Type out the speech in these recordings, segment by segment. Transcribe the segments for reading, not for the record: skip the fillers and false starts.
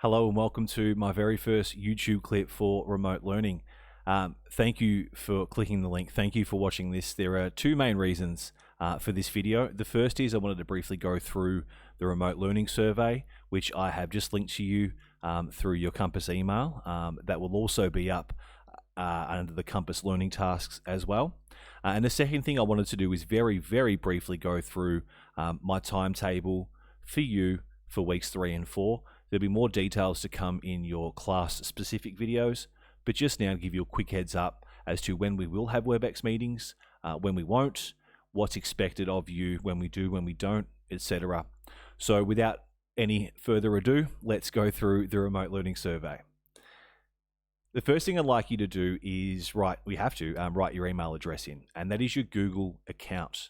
Hello and welcome to my very first YouTube clip for remote learning. Thank you for clicking the link. Thank you for watching this. There are two main reasons for this video. The first is I wanted to briefly go through the remote learning survey, which I have just linked to you through your Compass email. That will also be up under the Compass learning tasks as well. And the second thing I wanted to do is very, very briefly go through my timetable for you for weeks 3 and 4. There'll be more details to come in your class-specific videos, but just now to give you a quick heads up as to when we will have Webex meetings, when we won't, what's expected of you when we do, when we don't, etc. So without any further ado, let's go through the remote learning survey. The first thing I'd like you to do is write your email address in, and that is your Google account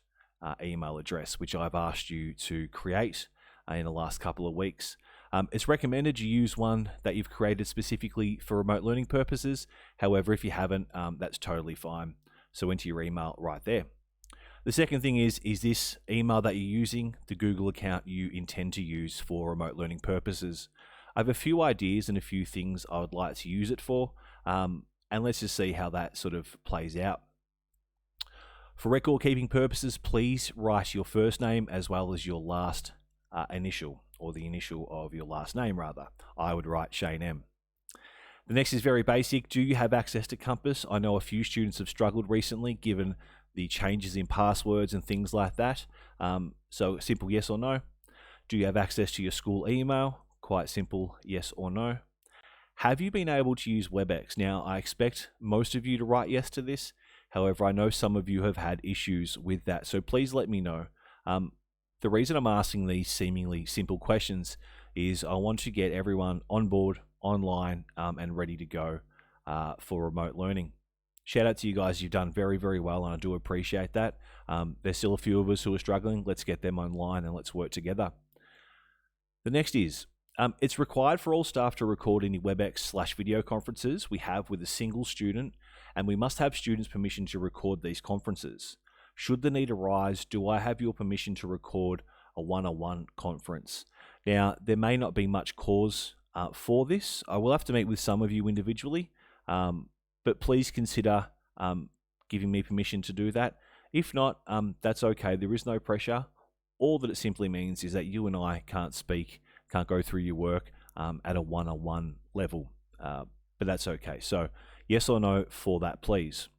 email address, which I've asked you to create in the last couple of weeks. It's recommended you use one that you've created specifically for remote learning purposes. However, if you haven't, that's totally fine. So enter your email right there. The second thing is this email that you're using the Google account you intend to use for remote learning purposes? I have a few ideas and a few things I would like to use it for, and let's just see how that sort of plays out. For record keeping purposes, please write your first name as well as your last initial, or the initial of your last name rather. I would write Shane M. The next is very basic. Do you have access to Compass? I know a few students have struggled recently given the changes in passwords and things like that. So simple yes or no. Do you have access to your school email? Quite simple yes or no. Have you been able to use Webex? Now, I expect most of you to write yes to this. However, I know some of you have had issues with that, so please let me know. The reason I'm asking these seemingly simple questions is I want to get everyone on board, online, and ready to go for remote learning. Shout out to you guys. You've done very, very well, and I do appreciate that. There's still a few of us who are struggling. Let's get them online and let's work together. The next is, it's required for all staff to record any Webex/video conferences we have with a single student, and we must have students' permission to record these conferences. Should the need arise, do I have your permission to record a one-on-one conference? Now, there may not be much cause for this. I will have to meet with some of you individually, but please consider giving me permission to do that. If not, that's okay. There is no pressure. All that it simply means is that you and I can't go through your work at a one-on-one level, but that's okay. So yes or no for that, please.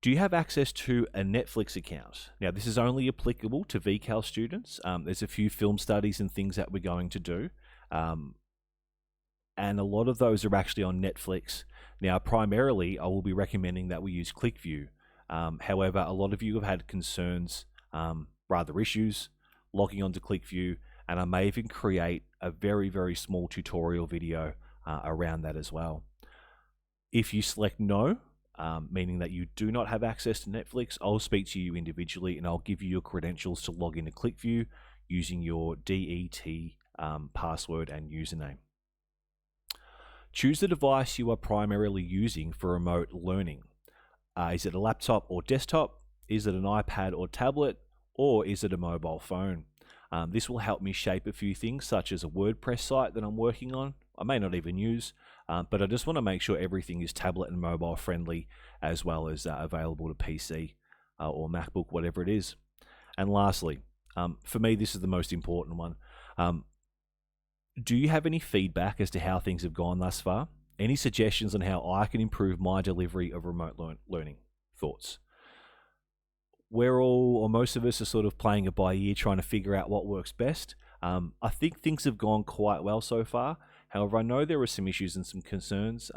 Do you have access to a Netflix account? Now, this is only applicable to VCAL students. There's a few film studies and things that we're going to do, and a lot of those are actually on Netflix. Now, primarily, I will be recommending that we use ClickView. However, a lot of you have had concerns, rather issues, logging onto ClickView, and I may even create a very, very small tutorial video around that as well. If you select no, meaning that you do not have access to Netflix, I'll speak to you individually and I'll give you your credentials to log into ClickView using your DET password and username. Choose the device you are primarily using for remote learning. Is it a laptop or desktop? Is it an iPad or tablet? Or is it a mobile phone? This will help me shape a few things, such as a WordPress site that I'm working on. I may not even use, but I just want to make sure everything is tablet and mobile friendly, as well as available to PC or MacBook, whatever it is. And lastly, for me, this is the most important one. Do you have any feedback as to how things have gone thus far? Any suggestions on how I can improve my delivery of remote learning? Thoughts? We're all, or most of us, are sort of playing it by ear, trying to figure out what works best. I think things have gone quite well so far. However, I know there are some issues and some concerns.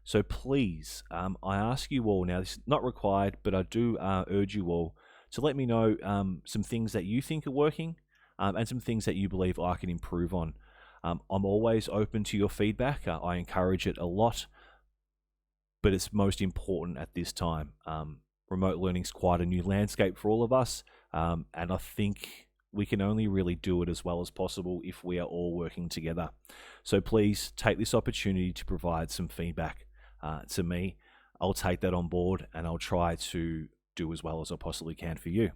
So please, I ask you all, now this is not required, but I do urge you all to let me know some things that you think are working and some things that you believe I can improve on. I'm always open to your feedback. I encourage it a lot, but it's most important at this time. Remote learning is quite a new landscape for all of us, and I think we can only really do it as well as possible if we are all working together. So please take this opportunity to provide some feedback to me. I'll take that on board and I'll try to do as well as I possibly can for you.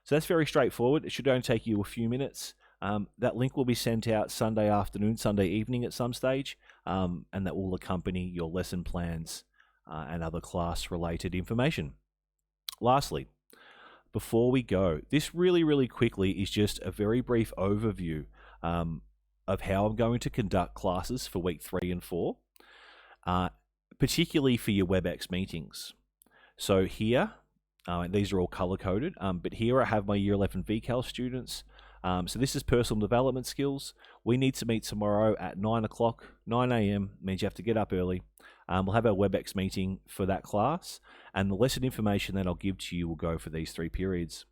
So that's very straightforward. It should only take you a few minutes. That link will be sent out Sunday afternoon, Sunday evening at some stage, and that will accompany your lesson plans and other class-related information. Lastly, before we go, this really quickly is just a very brief overview of how I'm going to conduct classes for week 3 and 4, particularly for your Webex meetings. So here, these are all color-coded, but here I have my Year 11 VCAL students. So this is personal development skills. We need to meet tomorrow at 9 o'clock, 9 a.m. means you have to get up early. We'll have our Webex meeting for that class, and the lesson information that I'll give to you will go for these 3 periods.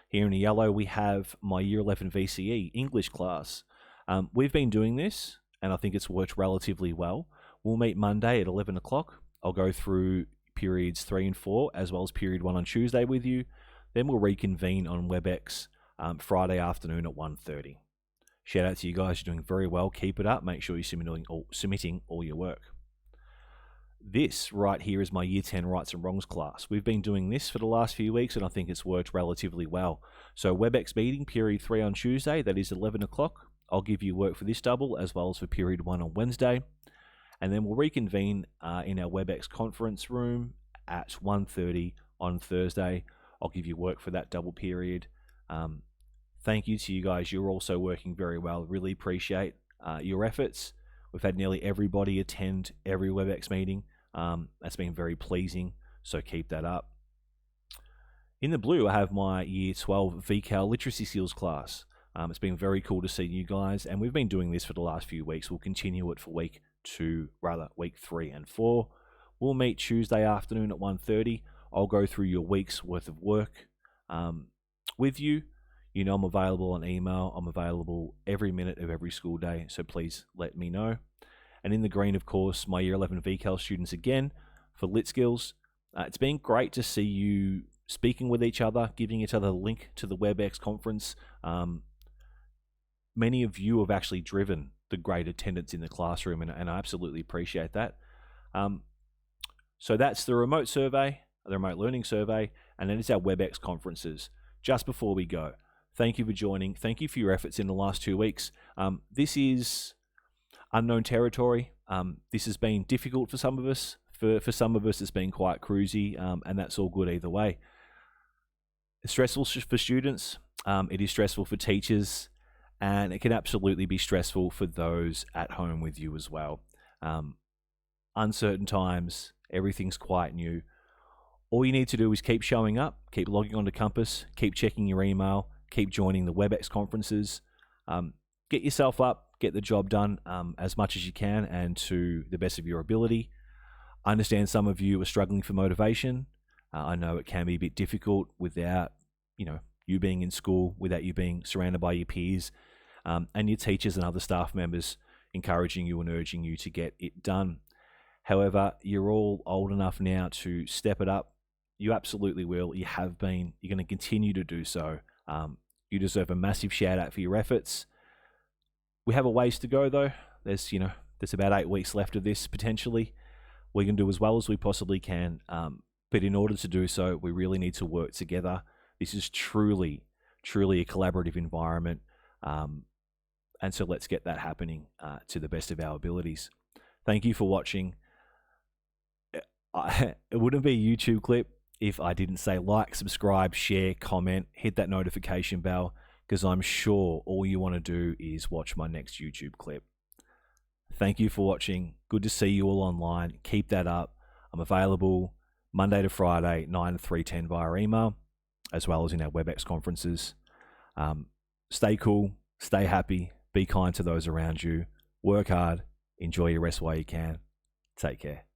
Here in the yellow, we have my Year 11 VCE English class. We've been doing this, and I think it's worked relatively well. We'll meet Monday at 11 o'clock. I'll go through periods 3 and 4, as well as period 1 on Tuesday with you. Then we'll reconvene on Webex Friday afternoon at 1:30. Shout out to you guys, you're doing very well. Keep it up. Make sure you're submitting all your work. This right here is my Year 10 Rights and Wrongs class. We've been doing this for the last few weeks, and I think it's worked relatively well. So Webex meeting, period 3 on Tuesday, that is 11 o'clock. I'll give you work for this double, as well as for period 1 on Wednesday. And then we'll reconvene in our Webex conference room at 1:30 on Thursday. I'll give you work for that double period. Thank you to you guys. You're also working very well. Really appreciate your efforts. We've had nearly everybody attend every Webex meeting. That's been very pleasing, so keep that up. In the blue, I have my Year 12 VCAL Literacy Skills class. It's been very cool to see you guys, and we've been doing this for the last few weeks. We'll continue it for week 3 and 4. We'll meet Tuesday afternoon at 1:30. I'll go through your week's worth of work with you. You know I'm available on email. I'm available every minute of every school day, so please let me know. And in the green, of course, my Year 11 VCAL students again for Lit Skills. It's been great to see you speaking with each other, giving each other a link to the WebEx conference. Many of you have actually driven the great attendance in the classroom, and I absolutely appreciate that. So that's the remote survey, the remote learning survey, and then it's our WebEx conferences. Just before we go, thank you for joining. Thank you for your efforts in the last 2 weeks. This is unknown territory. This has been difficult for some of us. For some of us, it's been quite cruisy, and that's all good either way. It's stressful for students. It is stressful for teachers, and it can absolutely be stressful for those at home with you as well. Uncertain times, everything's quite new. All you need to do is keep showing up, keep logging onto Compass, keep checking your email, keep joining the WebEx conferences. Get yourself up, get the job done as much as you can and to the best of your ability. I understand some of you are struggling for motivation. I know it can be a bit difficult without, you being in school, without you being surrounded by your peers and your teachers and other staff members encouraging you and urging you to get it done. However, you're all old enough now to step it up. You absolutely will. You have been. You're going to continue to do so. You deserve a massive shout out for your efforts. We have a ways to go though. There's about 8 weeks left of this potentially. We can do as well as we possibly can. But in order to do so, we really need to work together. This is truly a collaborative environment. And so let's get that happening to the best of our abilities. Thank you for watching. It wouldn't be a YouTube clip if I didn't say like, subscribe, share, comment, hit that notification bell, because I'm sure all you want to do is watch my next YouTube clip. Thank you for watching. Good to see you all online. Keep that up. I'm available Monday to Friday, 9 to 3:10 via email, as well as in our WebEx conferences. Stay cool, stay happy, be kind to those around you, work hard, enjoy your rest while you can. Take care.